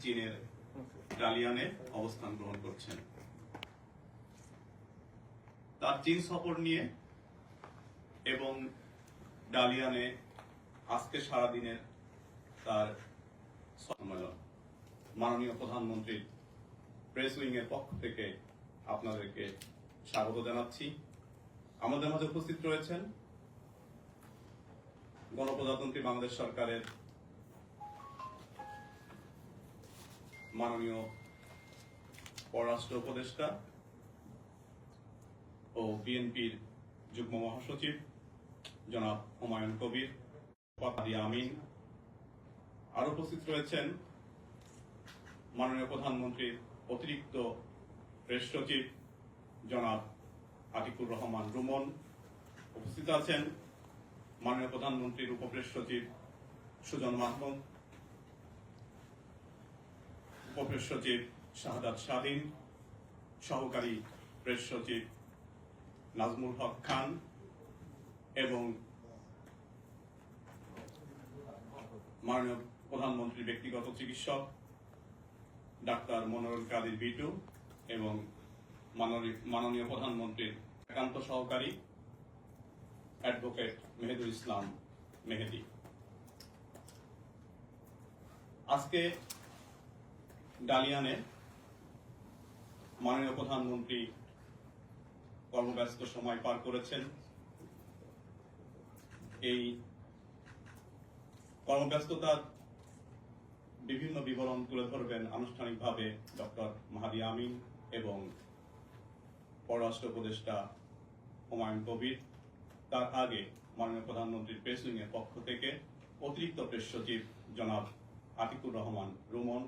চীনের ডালিয়ানে অবস্থান গ্রহণ করছেন। তার চীন সফর নিয়ে এবং ডালিয়ানে আজকে সারাদিনের তার সম্মেলন, মাননীয় প্রধানমন্ত্রীর প্রেস উইং এর পক্ষ থেকে আপনাদেরকে স্বাগত জানাচ্ছি। আমাদের মাঝে উপস্থিত রয়েছেন গণপ্রজাতন্ত্রী বাংলাদেশ সরকারের মাননীয় পররাষ্ট্র উপদেষ্টা ও বিএনপির যুগ্ম মহাসচিব জনাব হুমায়ুন কবির, মাহাদি আমিন। আরো উপস্থিত রয়েছেন মাননীয় প্রধানমন্ত্রীর অতিরিক্ত প্রেস সচিব জনাব আতিকুর রহমান রুমন। উপস্থিত আছেন মাননীয় প্রধানমন্ত্রীর উপপ্রেস সচিব সুজন মাহমুদ, উপপ্রেস সচিব শাহাদাত স্বাধীন, সহকারী প্রেস সচিব নাজমুল হক খান এবং মাননীয় প্রধানমন্ত্রীর ব্যক্তিগত চিকিৎসক ডাক্তার মনোরল কাদির বিটু এবং মাননীয় প্রধানমন্ত্রীর একান্ত সহকারী অ্যাডভোকেট মেহেদুল ইসলাম মেহেদি। আজকে ডালিয়ানে মাননীয় প্রধানমন্ত্রী কর্মব্যস্ত সময় পার করেছেন। এই কর্মব্যস্ততার বিভিন্ন বিবরণ তুলে ধরবেন আনুষ্ঠানিকভাবে ডক্টর মাহাদি আমিন এবং পররাষ্ট্র উপদেষ্টা হুমায়ুন কবির। তার আগে মাননীয় প্রধানমন্ত্রীর প্রেস উইং এর পক্ষ থেকে অতিরিক্ত প্রেস সচিব জনাব আতিকুর রহমান রুমন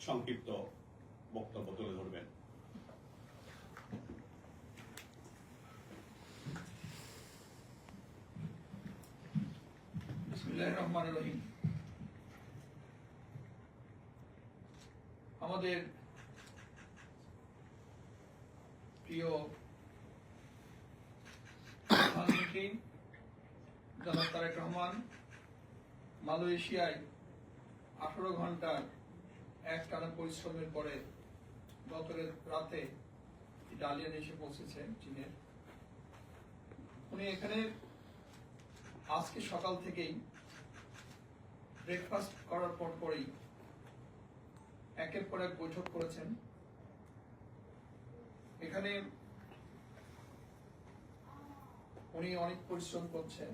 সংক্ষিপ্ত বক্তব্য তুলে ধরবেন। বিসমিল্লাহির রহমানির রহিম। আমাদের প্রিয় প্রধানমন্ত্রী জনাব তারেক রহমান মালয়েশিয়ায় 18 ঘন্টার একটানা পরিশ্রমের পরে গত রাতে ডালিয়ান এসে পৌঁছেছেন চীনের। উনি এখানে আজকে সকাল থেকেই ব্রেকফাস্ট করার পরেই একের পর এক বৈঠক করেছেন। এখানে উনি অনেক পরিশ্রম করছেন।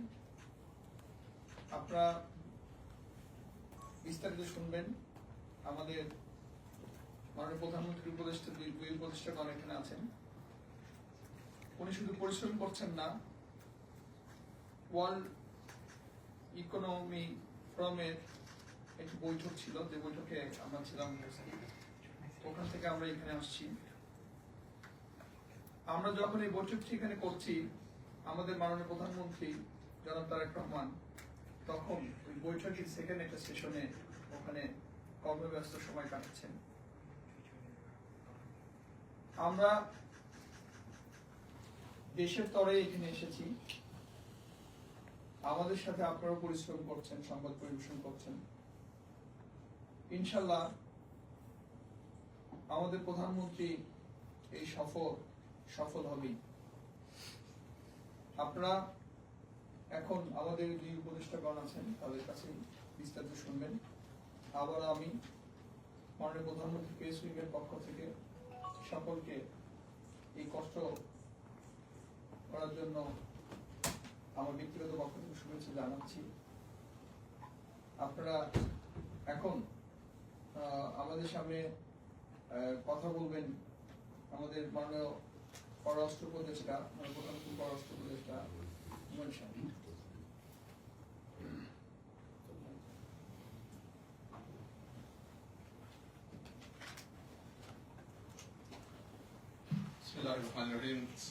আপনারা বিস্তারিত শুনবেন। আমাদের মাননীয় প্রধানমন্ত্রী উপদেষ্টা, দুই উপদেষ্টাগণ এখানে আছেন। উনি শুধু পরিশ্রম করছেন না, ওয়ার্ল্ড ইকোনমি ফোরামের একটি বৈঠক ছিল, যে বৈঠকে আমরা ছিলাম, ওখান থেকে আমরা এখানে আসছি। আমরা যখন এই বৈঠকটি এখানে করছি, আমাদের মাননীয় প্রধানমন্ত্রী জনাব তারেক রহমান তখন ওই বৈঠকের সেকেন্ড একটা সেশনে ওখানে কর্মব্যস্ত সময় কাটাচ্ছেন। আমরা দেশের তরে এখানে এসেছি, আমাদের সাথে আপনারা পরিশ্রম করছেন, সংবাদ পরিবেশন করছেন। ইনশাল্লাহ আমাদের প্রধানমন্ত্রী এই সফল হবে। আপনারা এখন আমাদের দুই উপদেষ্টাগণ আছেন, তাদের কাছে বিস্তারিত শুনবেন। আবার আমি মাননীয় প্রধানমন্ত্রী প্রেস উইং এর পক্ষ থেকে সকলকে এই কষ্ট করার জন্য আমার ব্যক্তিগত পক্ষ থেকে শুভেচ্ছা জানাচ্ছি। আপনারা এখন আমাদের সামনে কথা বলবেন আমাদের মাননীয় পররাষ্ট্র উপদেষ্টা, প্রধানমন্ত্রী পররাষ্ট্র উপদেষ্টা হুমায়ুন সাহেব।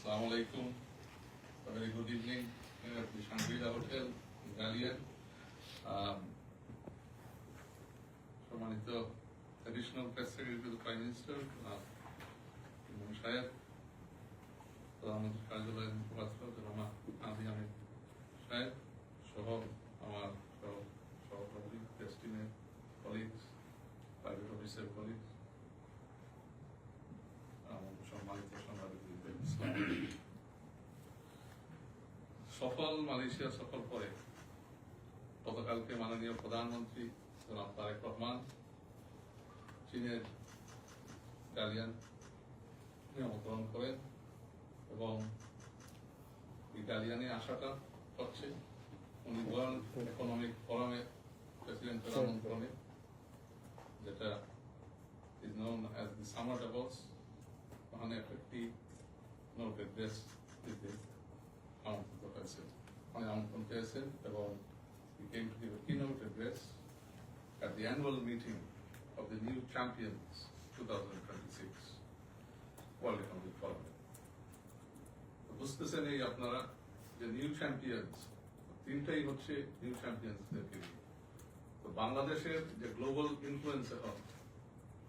Assalamu alaikum. A very good evening at the Shangri-La Hotel in Dalian. সম্মানিত additional press secretary to the Prime Minister, Imam Shayad, প্রধানমন্ত্রীর কার্যালয়ের মুখপাত্র জনাব মাহাদি আমিন সাহেব সহ আমার সহকর্মী, প্রেস টিমের কলিগস, প্রাইভেট সফল মালয়েশিয়া সফল করে গতকালকে মাননীয় প্রধানমন্ত্রী জনাব তারেক রহমান চীনের ডালিয়ান নিমন্ত্রণ করেন এবং ইটালিয়ানে আসাটা হচ্ছে উনি ওয়ার্ল্ড ইকোনমিক ফোরামের প্রেসিডেন্টের আমন্ত্রণে, যেটা is known as the Summer Davos, ওখানে একটি নোট অ্যাড্রেস দিতে আমন্ত্রিত হয়েছেন, মানে আমন্ত্রণ পেয়েছেন এবং he came to give a keynote address at the annual meeting of the New Champions 2026 World Economic Forum. বুঝতেছেন এই আপনারা যে নিউ চ্যাম্পিয়ন্স তিনটাই হচ্ছে নিউ চ্যাম্পিয়ন্সদেরকে নিয়ে। তো বাংলাদেশের যে গ্লোবাল ইনফ্লুয়েন্স এখন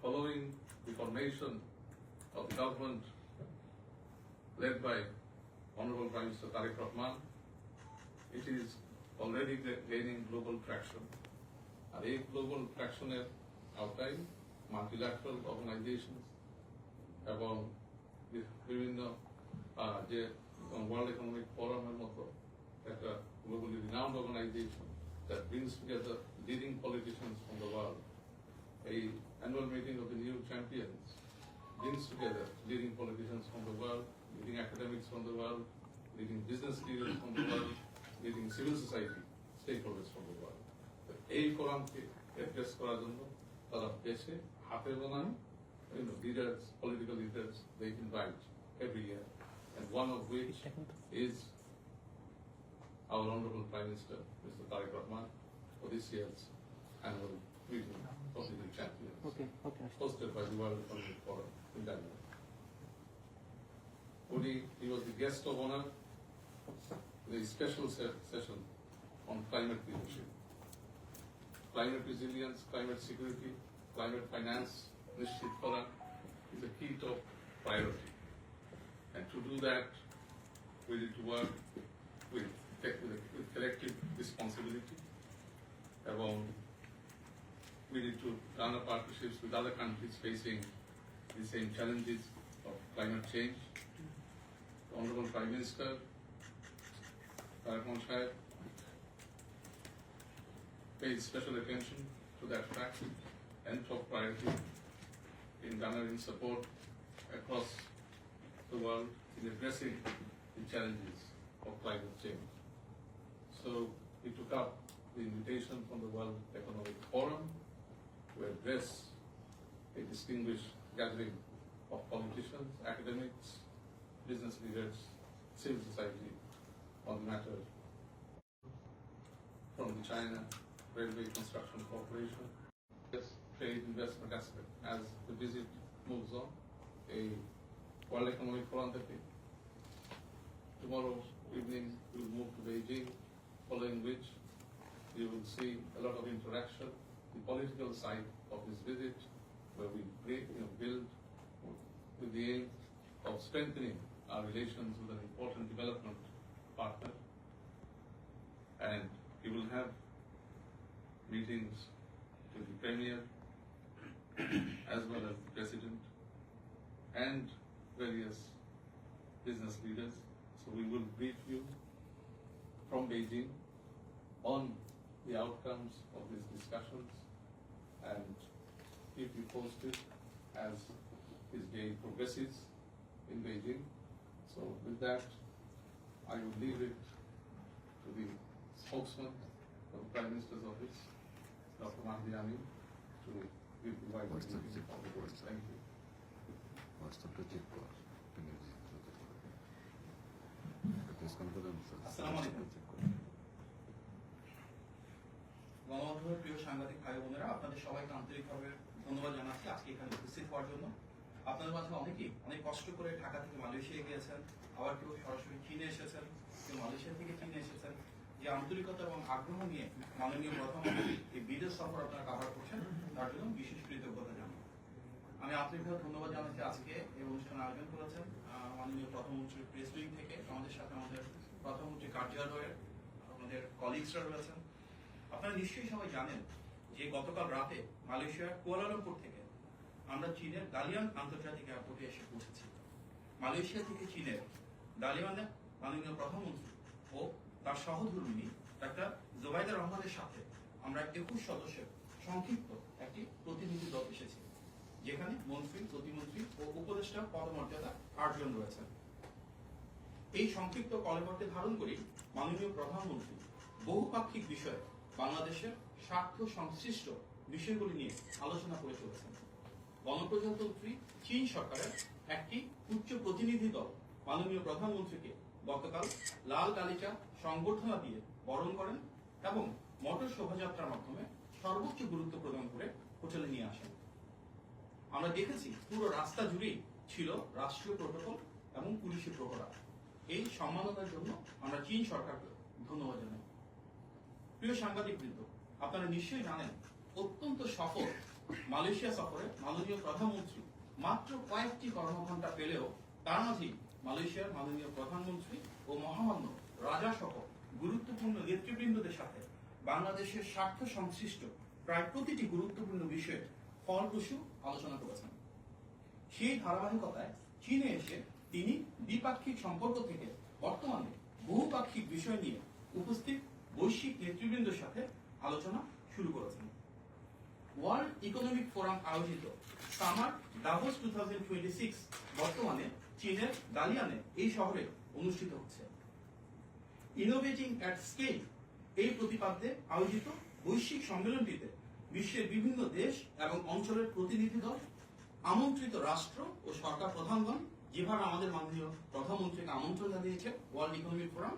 following the formation of the government led by Honorable Prime Minister Tariq Rahman, it is already gaining global traction. আর এই গ্লোবাল ট্র্যাকশনের আওতায় মাল্টিল্যাটারাল অর্গানাইজেশনস এবং বিভিন্ন যে ওয়ার্ল্ড ইকোনমিক ফোরামের মতো একটা globally renowned organization that brings together leading politicians from the world. A annual meeting of the New Champions brings together leading politicians from the world, leading academics from the world, leading business leaders from the world, leading civil society stakeholders from the world. এই ফোরামকে address করার জন্য তারা দেশে হাতে বানান leaders, political leaders they invite every year, and one of which is our Honorable Prime Minister, Mr. Tariq Rahman, for this year's annual meeting of the New Champions, hosted by the World Economic Forum in Denmark. He was the guest of honor in a special session on climate leadership. Climate resilience, climate security, climate finance, Nishchit Kora is a key top priority. And to do that, we need to work with collective responsibility. We need to garner partnerships with other countries facing the same challenges of climate change. The Honorable Prime Minister, Tariq Shahid, paid special attention to that fact and top priority in garnering support across the world in addressing the challenges of climate change. So we took up the invitation from the World Economic Forum to address a distinguished gathering of politicians, academics, business leaders, civil society on the matter from the China Railway Construction Corporation. Trade investment aspect as the visit moves on. A World Economic Forum tomorrow evening we will move to Beijing, following which you will see a lot of interaction, the political side of this visit, where we build with the aim of strengthening our relations with an important development partner. And we will have meetings with the Premier as well as the President and various business leaders. So we will brief you from Beijing on the outcomes of these discussions and keep you posted as this day progresses in Beijing. So with that, I will leave it to the spokesman of the Prime Minister's Office, Dr. Mahdi Amin, to give the wider briefing of the board. Thank you. আসসালামু আলাইকুম। গণমাধ্যমের প্রিয় সাংবাদিক ভাই বোনেরা, আপনাদের সবাইকে আন্তরিকভাবে ধন্যবাদ জানাচ্ছি আজকে এখানে উপস্থিত হওয়ার জন্য। আপনাদের মাঝে অনেকেই অনেক কষ্ট করে ঢাকা থেকে মালয়েশিয়া গিয়েছেন, আবার কেউ সরাসরি চীনে এসেছেন, কেউ মালয়েশিয়া থেকে চীনে এসেছেন। যে আন্তরিকতা এবং আগ্রহ নিয়ে মাননীয় প্রধানমন্ত্রী এই বিদেশ সফর আপনারা কাভার করছেন, তার জন্য বিশেষ কৃতজ্ঞতা জানাই। আমি আন্তরিকভাবে ধন্যবাদ জানাচ্ছি আজকে এই অনুষ্ঠান আয়োজন করেছেন মাননীয় প্রধানমন্ত্রীর প্রেস উইং থেকে। আমাদের সাথে আমাদের প্রধানমন্ত্রী কার্যালয়ের আমাদের কলিগসরা রয়েছেন। আপনারা নিশ্চয়ই সবাই জানেন যে গতকাল রাতে মালয়েশিয়ার কুয়ালালামপুর থেকে আমরা চীনের দালিয়ান আন্তর্জাতিক এয়ারপোর্টে এসে পৌঁছেছি। মালয়েশিয়া থেকে চীনের দালিয়ানে মাননীয় প্রধানমন্ত্রী ও তার সহধর্মিণী ডাক্তার জোবাইদা রহমানের সাথে আমরা 21 সদস্যের সংক্ষিপ্ত একটি প্রতিনিধি দল এসেছি, যেখানে মন্ত্রী, প্রতিমন্ত্রী ও উপদেষ্টা পদমর্যাদা 8 জন রয়েছেন। এই সংক্ষিপ্ত কলেবরকে ধারণ করি মাননীয় প্রধানমন্ত্রী বহুপাক্ষিক বিষয়ে বাংলাদেশের স্বার্থ সংশ্লিষ্ট বিষয়গুলি নিয়ে আলোচনা করে চলেছেন। গণপ্রজাতন্ত্রী চীন সরকারের একটি উচ্চ প্রতিনিধি দল মাননীয় প্রধানমন্ত্রীকে গতকাল লাল গালিচা সংবর্ধনা দিয়ে বরণ করেন এবং মোটর শোভাযাত্রার মাধ্যমে সর্বোচ্চ গুরুত্ব প্রদান করে হোটেলে নিয়ে আসেন। আমরা দেখেছি পুরো রাস্তা জুড়েই ছিল রাষ্ট্রীয় প্রোটোকল এবং পুলিশি প্রহরা। এই সম্মাননার জন্য আমরা চীন সরকারকে ধন্যবাদ জানাই। প্রিয় সাংবাদিকবৃন্দ, আপনারা নিশ্চয়ই জানেন অত্যন্ত সফল মালয়েশিয়া সফরে মাননীয় প্রধানমন্ত্রী মাত্র কয়েকটি কর্মঘণ্টা পেলেও তার মাঝেই মালয়েশিয়ার মাননীয় প্রধানমন্ত্রী ও মহামান্য রাজা সহ গুরুত্বপূর্ণ নেতৃবৃন্দদের সাথে বাংলাদেশের স্বার্থ সংশ্লিষ্ট প্রায় প্রতিটি গুরুত্বপূর্ণ বিষয়ে ফলপ্রসূ আলোচনা করেছেন। সেই ধারাবাহিকতায় চীনে এসে তিনি দ্বিপাক্ষিক সম্পর্ক থেকে বর্তমানে বহুপাক্ষিক বিষয় নিয়ে উপস্থিত বৈশ্বিক নেতৃবৃন্দের সাথে আলোচনা শুরু করেছেন। ওয়ার্ল্ড ইকোনমিক ফোরাম আয়োজিত সামার দাভোস 2026 বর্তমানে চীনের দালিয়ানে এই শহরে অনুষ্ঠিত হচ্ছে। ইনোভেটিং অ্যাট স্কেল এই প্রতিপাদ্যে আয়োজিত বৈশ্বিক সম্মেলনটিতে বিশ্বের বিভিন্ন দেশ এবং অঞ্চলের প্রতিনিধি দল, আমন্ত্রিত রাষ্ট্র ও সরকার প্রধানগণ, যেভাবে আমাদের মাননীয় প্রধানমন্ত্রীকে আমন্ত্রণ জানিয়েছে ওয়ার্ল্ড ইকোনমিক ফোরাম,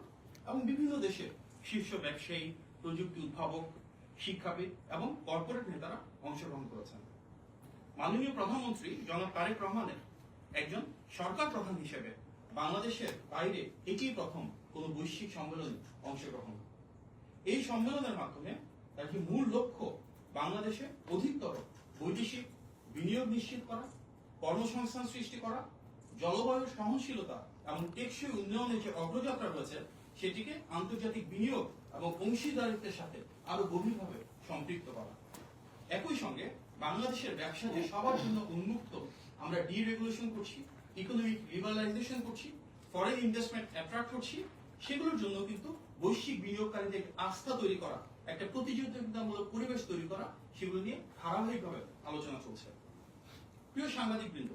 এবং বিভিন্ন দেশের শীর্ষ ব্যবসায়ী, প্রযুক্তি উদ্ভাবক, শিক্ষাবিদ এবং কর্পোরেট নেতারা অংশগ্রহণ করেছেন। মাননীয় প্রধানমন্ত্রী জনাব তারেক রহমানের একজন সরকার প্রধান হিসেবে বাংলাদেশের বাইরে এটি প্রথম কোন বৈশ্বিক সম্মেলনে অংশগ্রহণ। এই সম্মেলনের মাধ্যমে তার যে মূল লক্ষ্য বাংলাদেশে অধিকতর বৈদেশিক বিনিয়োগ নিশ্চিত করা, কর্মসংস্থান সৃষ্টি করা, জলবায়ু সহনশীলতা এবং টেকসই উন্নয়নের যে অগ্রযাত্রা রয়েছে সেটিকে আন্তর্জাতিক বিনিয়োগ এবং অংশীদারিত্বের সাথে আরো গভীরভাবে সম্পৃক্ত করা। একই সঙ্গে বাংলাদেশের ব্যবসা যে সবার জন্য উন্মুক্ত, আমরা ডিরেগুলেশন করছি, ইকোনমিক লিবারালাইজেশন করছি, ফরেন ইনভেস্টমেন্ট অ্যাট্রাক্ট করছি, সেগুলোর জন্য কিন্তু বৈশ্বিক বিনিয়োগকারীদের আস্থা তৈরি করা, একটা প্রতিযোগিতামূলক পরিবেশ তৈরি করা, সেগুলো নিয়ে ধারাবাহিকভাবে আলোচনা চলছে। প্রিয় সাংবাদিকবৃন্দ,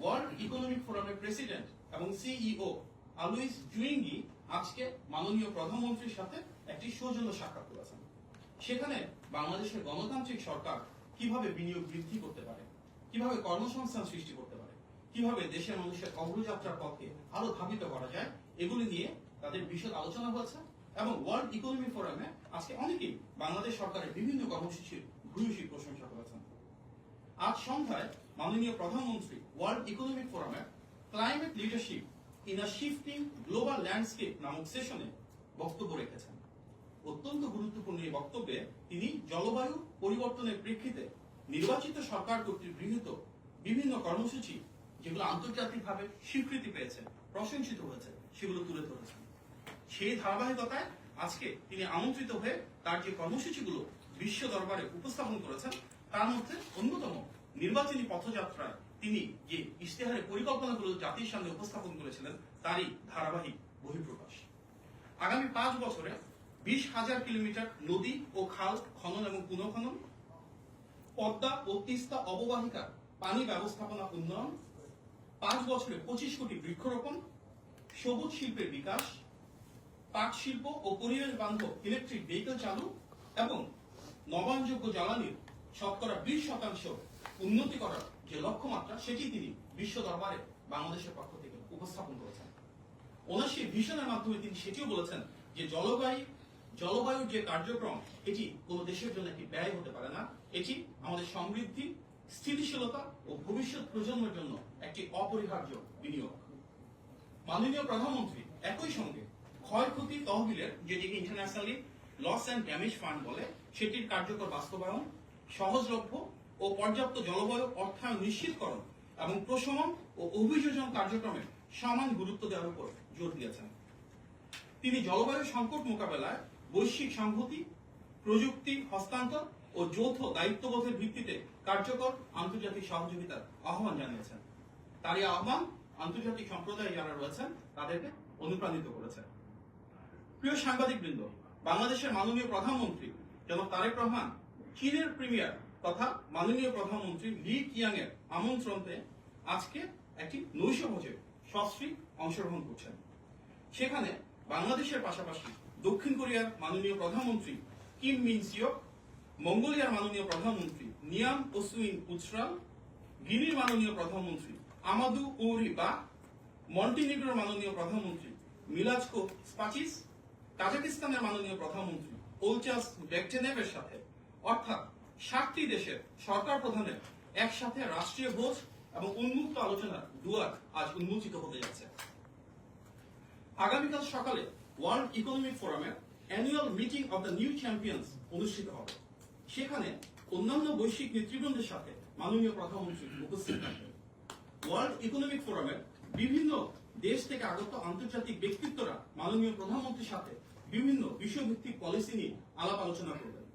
ওয়ার্ল্ড ইকোনমিক ফোরামের প্রেসিডেন্ট এবং সিইও আলুইস জুইঙ্গি আজকে মাননীয় প্রধানমন্ত্রীর সাথে একটি সৌজন্য সাক্ষাৎ করেছেন। সেখানে বাংলাদেশের গণতান্ত্রিক সরকার কিভাবে বিনিয়োগ বৃদ্ধি করতে পারে, কিভাবে কর্মসংস্থান সৃষ্টি করতে পারে, কিভাবে দেশের মানুষের অগ্রযাত্রার পথে আরো ধাবিত করা যায়, এগুলি নিয়ে তাদের বিশদ আলোচনা হয়েছে। এবং ওয়ার্ল্ড ইকোনমিক ফোরামে আজকে অনেকেই বাংলাদেশ সরকারের বিভিন্ন কর্মসূচির ভূয়সী প্রশংসা করেছেন। আজ সন্ধ্যায় মাননীয় প্রধানমন্ত্রী ওয়ার্ল্ড ইকোনমিক ফোরামের climate leadership in a shifting global landscape নামক সেশনে বক্তব্য রেখেছেন। অত্যন্ত গুরুত্বপূর্ণ এই বক্তব্যে তিনি জলবায়ু পরিবর্তনের প্রেক্ষিতে নির্বাচিত সরকার কর্তৃক গৃহীত বিভিন্ন কর্মসূচি, যেগুলো আন্তর্জাতিকভাবে স্বীকৃতি পেয়েছে, প্রশংসিত হয়েছে, সেগুলো তুলে ধরেছেন। সেই ধারাবাহিকতায় আজকে তিনি আমন্ত্রিত হয়ে তার যে কর্মসূচিগুলো বিশ্ব দরবারে উপস্থাপন করেছেন, তার মধ্যে অন্যতম নির্বাচনী পথযাত্রায় তিনি যে ইশতেহারের পরিকল্পনাগুলো জাতির সামনে উপস্থাপন করেছিলেন, তারই ধারাবাহিক বহিঃপ্রকাশ। আগামী 5 বছরে 20,000 কিলোমিটার নদী ও খাল খনন এবং পুনঃখনন, পদ্মা ও তিস্তা অববাহিকার পানি ব্যবস্থাপনা উন্নয়ন, 5 বছরে 25 কোটি বৃক্ষরোপণ, সবুজ শিল্পের বিকাশ, পাট শিল্প ও পরিবেশ বান্ধব ইলেকট্রিক ভেহিকল চালু এবং নবায়নযোগ্য জ্বালানির শতকরা 20% উন্নতি করার যে লক্ষ্যমাত্রা, সেটি তিনি বিশ্ব দরবারে বাংলাদেশের পক্ষ থেকে উপস্থাপন করেছেন। ওনার সেই ভিশনের মাধ্যমে তিনি সেটিও বলেছেন যে জলবায়ুর যে কার্যক্রম, এটি কোন দেশের জন্য একটি ব্যয় হতে পারে না, এটি আমাদের সমৃদ্ধি, স্থিতিশীলতা ও ভবিষ্যৎ প্রজন্মের জন্য একটি অপরিহার্য বিনিয়োগ। মাননীয় প্রধানমন্ত্রী একই সঙ্গে ক্ষয়ক্ষতি তহবিলের, যেটিকে internationally loss and damage fund বলে, সেটির কার্যকর বাস্তবায়ন, সহজলভ্য ও পর্যাপ্ত জলবায়ু অর্থায়ন নিশ্চিতকরণ এবং প্রশমন ও অভিযোজন কার্যক্রমে সমান গুরুত্ব দেওয়ার উপর জোর দিয়েছেন। তিনি জলবায়ু সংকট মোকাবেলায় বৈশ্বিক সংহতি, প্রযুক্তি হস্তান্তর ও যৌথ দায়িত্ববোধের ভিত্তিতে কার্যকর আন্তর্জাতিক সহযোগিতার আহ্বান জানিয়েছেন। তার এই আহ্বান আন্তর্জাতিক সম্প্রদায় যারা রয়েছেন তাদেরকে অনুপ্রাণিত করেছে। প্রিয় সাংবাদিকবৃন্দ, বাংলাদেশের মাননীয় প্রধানমন্ত্রী জনাব তারেক রহমান চীনের প্রিমিয়ার তথা মাননীয় প্রধানমন্ত্রী লি কিয়াং এর আমন্ত্রণে আজকে একটি নৈশভোজে সস্ত্রীক অংশগ্রহণ করছেন। সেখানে বাংলাদেশের পাশাপাশি দক্ষিণ কোরিয়ার মাননীয় প্রধানমন্ত্রী কিম মিন সিওক, মঙ্গোলিয়ার মাননীয় প্রধানমন্ত্রী নিয়াম ওসুইন উচরাল, গিনির মাননীয় প্রধানমন্ত্রী আমাদু উরি বা, মন্টিনিগ্রোর মাননীয় প্রধানমন্ত্রী মিলাজকো স্পাচিস, কাজাকিস্তানের মাননীয় প্রধানমন্ত্রী ওলচাস বেকটেনেভের সাথে অর্থাৎ 7টি দেশের সরকার প্রধানের একসাথে রাষ্ট্রীয় ভোজ এবং উন্মুক্ত আলোচনার দুয়ার আজ উন্মোচিত হতে যাচ্ছে। আগামীকাল সকালে ওয়ার্ল্ড ইকোনমিক ফোরামের annual meeting of the new champions অনুষ্ঠিত হবে। সেখানে অন্যান্য বৈশ্বিক নেতৃবৃন্দের সাথে মাননীয় প্রধানমন্ত্রী উপস্থিত থাকবেন। ওয়ার্ল্ড ইকোনমিক ফোরামের বিভিন্ন দেশ থেকে আগত আন্তর্জাতিক ব্যক্তিত্বরা মাননীয় প্রধানমন্ত্রীর সাথে বিভিন্ন বিষয়ভিত্তিক পলিসি নিয়ে আলাপ আলোচনা করবেন।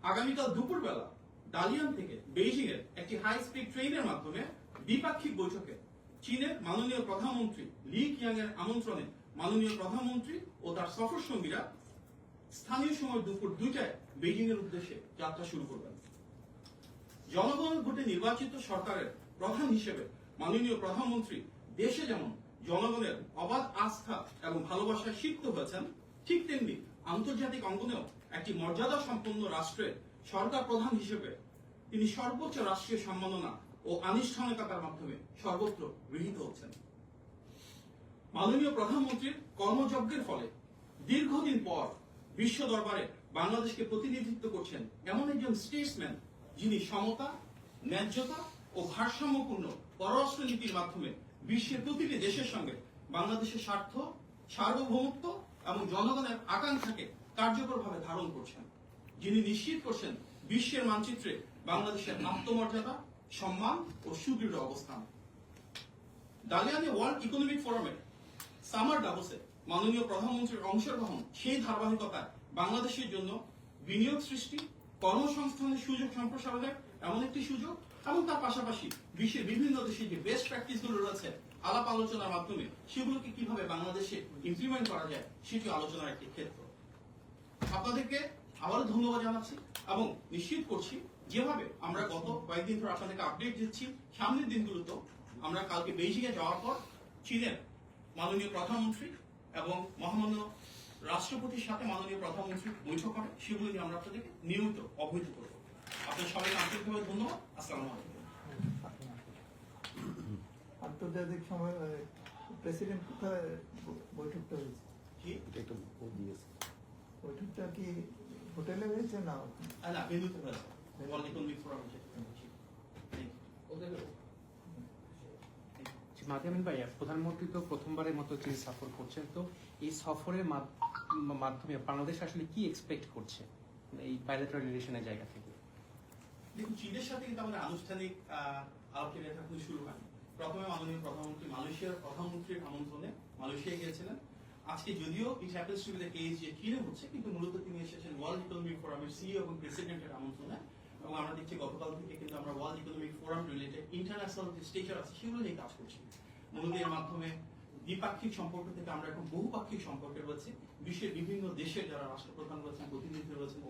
আগামীকাল দুপুরবেলা ডালিয়ান থেকে বেইজিং এর একটি হাই স্পিড ট্রেনের মাধ্যমে দ্বিপাক্ষিক বৈঠকে চীনের মাননীয় প্রধানমন্ত্রী লি কিয়াং এর আমন্ত্রণে মাননীয় প্রধানমন্ত্রী ও তার সফর সঙ্গীরা স্থানীয় সময় দুপুর 2টায় বেইজিং এর উদ্দেশ্যে যাত্রা শুরু করবেন। জনগণের ভোটে নির্বাচিত সরকারের প্রধান হিসেবে মাননীয় প্রধানমন্ত্রী দেশে যেমন জনগণের অবাধ আস্থা এবং ভালোবাসায় সিক্ত হয়েছেন, ঠিক তেমনি আন্তর্জাতিক অঙ্গনেও একটি মর্যাদা সম্পন্ন রাষ্ট্রের সরকার প্রধান হিসেবে তিনি সর্বোচ্চ রাষ্ট্রীয় সম্মাননা ও আনুষ্ঠানিকতার মাধ্যমে সর্বত্র গৃহীত হচ্ছেন। মাননীয় প্রধানমন্ত্রীর কর্মযজ্ঞের ফলে দীর্ঘদিন পর বিশ্ব দরবারে বাংলাদেশকে প্রতিনিধিত্ব করছেন এমন একজন স্টেটসম্যান যিনি সমতা, ন্যায্যতা ও ভারসাম্যপূর্ণ পররাষ্ট্র নীতির মাধ্যমে বিশ্বের প্রতিটি দেশের সঙ্গে বাংলাদেশের স্বার্থ, সার্বভৌমত্ব এবং জনগণের আকাঙ্ক্ষাকে কার্যকরভাবে ধারণ করছেন, যিনি নিশ্চিত করছেন বিশ্বের মানচিত্রে বাংলাদেশের আত্মমর্যাদা, সম্মান ও সুদৃঢ় অবস্থান। ডালিয়ানে ওয়ার্ল্ড ইকোনমিক ফোরামের সামার ডাভোসে মাননীয় প্রধানমন্ত্রীর অংশগ্রহণ সেই ধারাবাহিকতায় বাংলাদেশের জন্য বিনিয়োগ সৃষ্টি, কর্মসংস্থানের সুযোগ সম্প্রসারণের এমন একটি সুযোগ এবং তার পাশাপাশি বিশ্বের বিভিন্ন দেশে যে বেস্ট প্র্যাকটিস গুলো রয়েছে আলাপ আলোচনার মাধ্যমে সেগুলোকে কিভাবে বাংলাদেশে ইমপ্লিমেন্ট করা যায় সেটি আলোচনার একটি ক্ষেত্র। আপনাদেরকে আবারও ধন্যবাদ জানাচ্ছি এবং নিশ্চিত করছি যেভাবে আমরা গত কয়েকদিন ধরে আপনাদেরকে আপডেট দিচ্ছি, সামনের দিনগুলোতে আমরা কালকে বেইজিং এ যাওয়ার পর চীনের মাননীয় প্রধানমন্ত্রী এবং মহামান্য রাষ্ট্রপতির সাথে মাননীয় প্রধানমন্ত্রী বৈঠক করে সেগুলো নিয়ে আমরা আপনাদেরকে নিয়মিত অবহিত করব। আপনাদের সবাইকে আন্তরিকভাবে ধন্যবাদ। আসসালামু আলাইকুম। আন্তর্জাতিক সময় প্রেসিডেন্ট কোথায় বৈঠকটা হয়েছে? কি? বৈঠকটা কি হোটেলে হয়েছে না? না, বেলুতে হয়েছে। ওয়ার্ল্ড ইকোনমিক ফোরাম মাহদিয়ামিন ভাই, প্রধানমন্ত্রী তো প্রথমবারের মতো চীন সফর করছেন, তো এই সফরের মাধ্যমে বাংলাদেশ আসলে কি এক্সপেক্ট করছে এই বাইলেটারাল রিলেশনের জায়গা থেকে? দেখুন, চীনের সাথে কিন্তু আমাদের আনুষ্ঠানিক আলোচনা এখন শুরু হয়নি। প্রথমে মাননীয় প্রধানমন্ত্রী মালয়েশিয়ার প্রধানমন্ত্রীর আমন্ত্রণে মালয়েশিয়ায় গিয়েছিলেন। আজকে যদিও it happens to B the case যে চীনে হচ্ছে, কিন্তু মূলত তিনি এসেছেন ওয়ার্ল্ড ইকোনমিক ফোরামের সিইও এবং প্রেসিডেন্টের আমন্ত্রণে। এবং আমরা দেখছি গতকাল থেকে কিন্তু আমরা world economic forum related international যে স্টেচার আছে সেগুলো নিয়ে কাজ করছি। মূলত এর মাধ্যমে দ্বিপাক্ষিক সম্পর্ক থেকে আমরা এখন বহুপাক্ষিক সম্পর্কে রয়েছে। বিশ্বের বিভিন্ন দেশের যারা রাষ্ট্রপ্রধান রয়েছেন, প্রতিনিধি রয়েছেন,